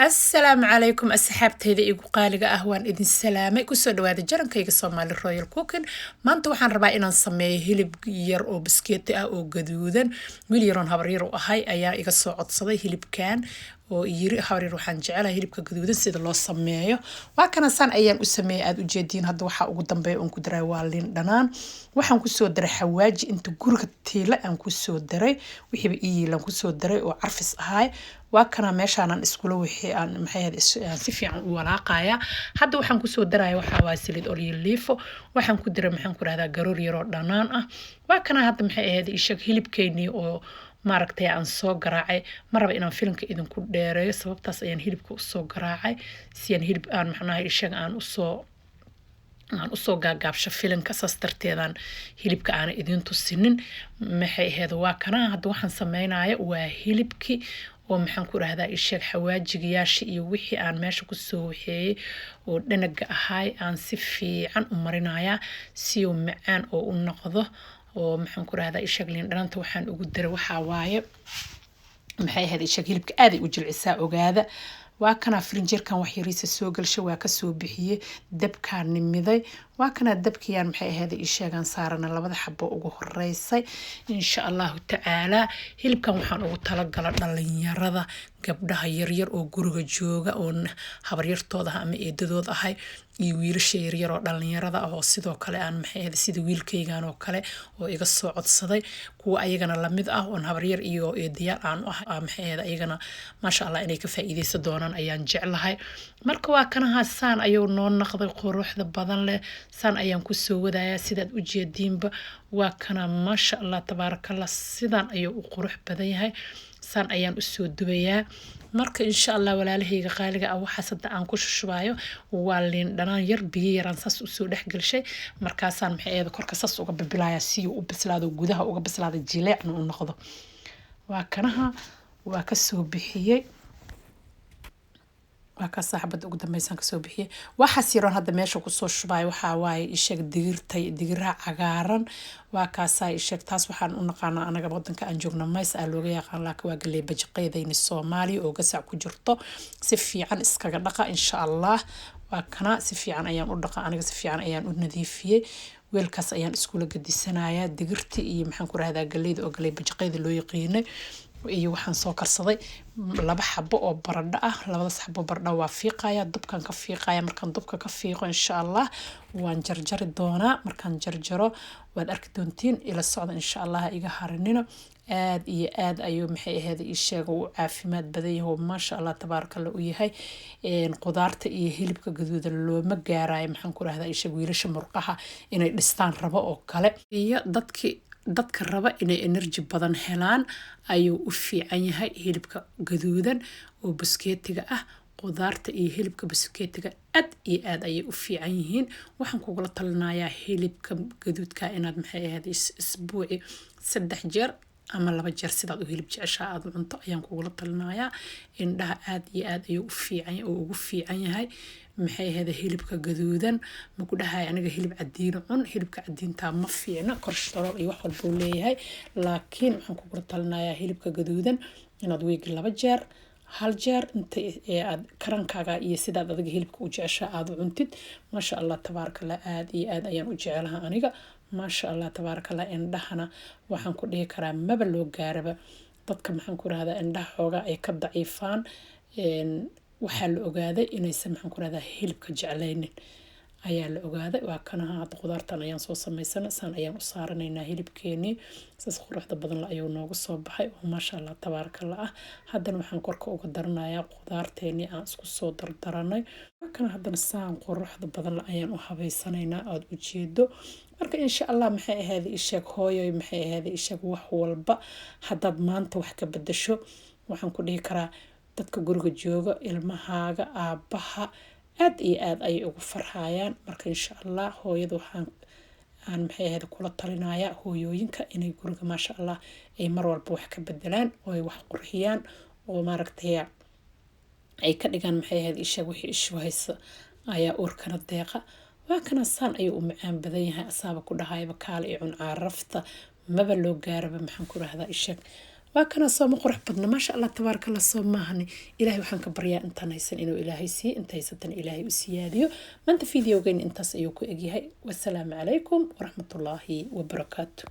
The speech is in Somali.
السلام عليكم أصحابتي igu qaaliga ah waan idin salaamay kusoo dhawaada jarankayga Somali Royal Cooking maanta waxaan rabaa inaan sameeyo hilib yar oo biskeeti ah oo gaduudan wiil yaroon habar yar u ahay ayaa iga soo codsaday hilibkan oo yiri habar yar waxaan jecelahay hilibka gaduudan sida loo sameeyo waa kana san ayaan u sameeyay aad u jeedin hadda waxa ugu dambeeyo aan ku daray waa liin dhanaan waxaan ku soo daray xawaaji inta guriga tiila aan ku soo daray wixii iilan ku soo daray oo carfis ahay waa kana meeshaan iskula wixii aan si fiican u walaaqaya hadda waxaan ku soo daray waxa waa saliid olive waxaan ku daray maxaan ku raahdaa garoor yar oo dhanaan ah waa kana hadda maxay ahayd ishag hilibkeeni oo maaragtay aan soo garaacay maraba inaan filimka idinku dheereeyo sababtaas ayaan hilibka u soo garaacay si aan hilib aan maxnahay ishag aan u soo gaagaabsho filimka saas darteedaan hilibka aan idin tusinin maxay ahayd waa kana hadda waxaan sameeynayaa waa hilibki oo maxaan ku raahdaa ishag xawaajigayaasha iyo wixii aan meesha ku soo waxeeyay oo dhanaga ahay aan si fiican u marinayaa si uu macaan oo u noqdo oo maxaan ku raahdaa ishag liin dhanaanta waxaan ugu daray waxa waaye maxay ahayd ishag hilibka aad ay u jilcisaa ogaada waa kana frinjeerkan wax yariisa soo galshay waa ka soo bixiyay dabkaan nimiday waa kana dabkiyaan maxay ahayd isheegan saarana labada xabo ugu horeysay insha Allah taala hilibkan waxaan ugu tala galay dhalinyarada gabdhaha yar yar oo guriga jooga oo habar yartooda ama eedadooda ahay iyo wiilasha yar yar oo dhalinyarada ah oo sidoo kale aan maxay ahayd sida wiilkaygan oo kale oo iga soo codsaday kuwa ayagana lamid ah oo habar yar iyo eedayaal aan ah maxay ahayd ayagana ma sha Allah inay ka faa'iideysan doonaan ayaan jeclahay marka waa kana haasaan ayuu noo naqday quruxda badan leh san ayaan ku soo wadayaa sidaad u jeediinba waa kana ma sha Allah tabarakallah sidaan ayuu u qurux badan yahay san ayaan u soo dubayaa marka insha Allah walaalahayga qaaliga ah waxa sadda aan ku shushubayo waa liin dhanaan yar biyo yaraan saas u soo dhex galshay markaasaan maxay ahayd korka saas uga bibilaya si uu u bislaado gudaha uga bislaado jileecna u noqdo waa kanaha waa ka soo bixiyay waa ka saaxbad ugu dambaysan ka soo bixiyay waxa siroon hadda meesha ku soo shubay waxa waaye ishag digiraha cagaaran waa ka saay ishag taas waxaan u naqaanaa anaga wadanka aan joogno mays aa looga yaqaan laakiin waa galey bajaqeedayni Soomaaliya oo gasac ku jirto si fiican iskaga dhaqa insha Allah waa kana si fiican ayaan u dhaqa aniga si fiican ayaan u nadiifiyay weelkaas ayaan iskula gadisanayaa digirta iyo maxaan ku raahdaa galeyda oo galey bajaqeeda loo yaqiinay iyo waxaan soo karsaday laba xabo oo baradho ah labada xabo baradho waa fiiqaya dabkan ka fiiqaya markaan dabka ka fiiqo insha Allah waan jarjari doonaa markaan jarjaro waad arki doontiin ila socda insha Allah iga harinina aad iyo aad ayuu maxay ahayd isheego uu caafimaad badan yahay ma sha Allah tabarakallah u yahay qudaarta iyo hilibka gaduudan looma gaarayo maxaan ku raahdaa isheego wiilasha murqaha inay dhistaan rabo oo kale iyo dadka raba inay energy badan helaan ayuu u fiican yahay hilibka gaduudan oo biskeetiga ah qudaarta iyo hilibka biskeetiga aad iyo aad ayay u fiican yihiin waxaan kugu talinayaa hilibka gaduudka inaad maxay ahayd isbuuci 3 jeer ama 2 jeer sidaad u hilib jeceshaa aad cunto ayaan kugu talinayaa indhaha aad iyo aad ayuu u fiican oo ugu fiican yahay maxay ahayd hilibka gaduudan ma ku dhahay aniga hilib cadiin cun hilibka cadiinta ma fiicna kolestarool iyo wax walba uu leeyahay laakiin waxaan kugu talinayaa hilibka gaduudan inaad weegi 2 jeer 1 jeer inta aad karankaaga iyo sidaad adiga hilibka u jeceshaa aad cuntid ma sha Allah tabarakallah aad iyo aad ayaan u jecelahay aniga ma sha Allah tabarakallah indhahana waxaan ku dhihi karaa maba loo gaaraba dadka maxaan ku raahdaa indhaha xooga ay ka daciifaan waxa la ogaaday inaysan maxaan ku raahdaa hilibka jeclaynin ayaa la ogaaday waa kana hadda qudaartan ayaan soo sameysana san ayaan u saaranaynaa hilibkeeni saas quruxda badan la ayuu noogu soo baxay oo ma sha Allah tabarakallah haddana waxaan korka uga daranayaa qudaarteeni aan isku soo dardaranay kana haddana saan quruxda badan la ayaan u habeysanaynaa aad u jeedo marka insha Allah maxay ahayd ishag hooyoy maxay ahayd ishag wax walba haddaad maanta wax ka bedesho waxaan ku dhihi karaa dadka guriga jooga ilmahaaga aabaha aad iyo aad ay ugu farxayaan marka insha Allah hooyada waxaan maxay ahayd kula talinayaa hooyooyinka inay guriga ma sha Allah ay mar walba wax ka bedelaan oo ay wax qurxiyaan oo maaragtay ay ka dhigaan maxay ahayd ishag wixii ishu haysa ayaa urkana deeqa waa kana san ayuu u macaan badan yahay asaaba ku dhahayba kaal iyo cun carafta maba loo gaaraba maxaan ku raahdaa ishag waa kana sooma qurux badna maasha allah tabaaraka allah soo maahani ilaahay waxaan ka baryaa intaan haysan inuu ilaahay siiyo inta haysatan ilaahay u siyaadiyo maanta fiidiyogeena intaas ayuu ku egyahay wassalaamu calaykum waraxmatullaahi wabarakaatu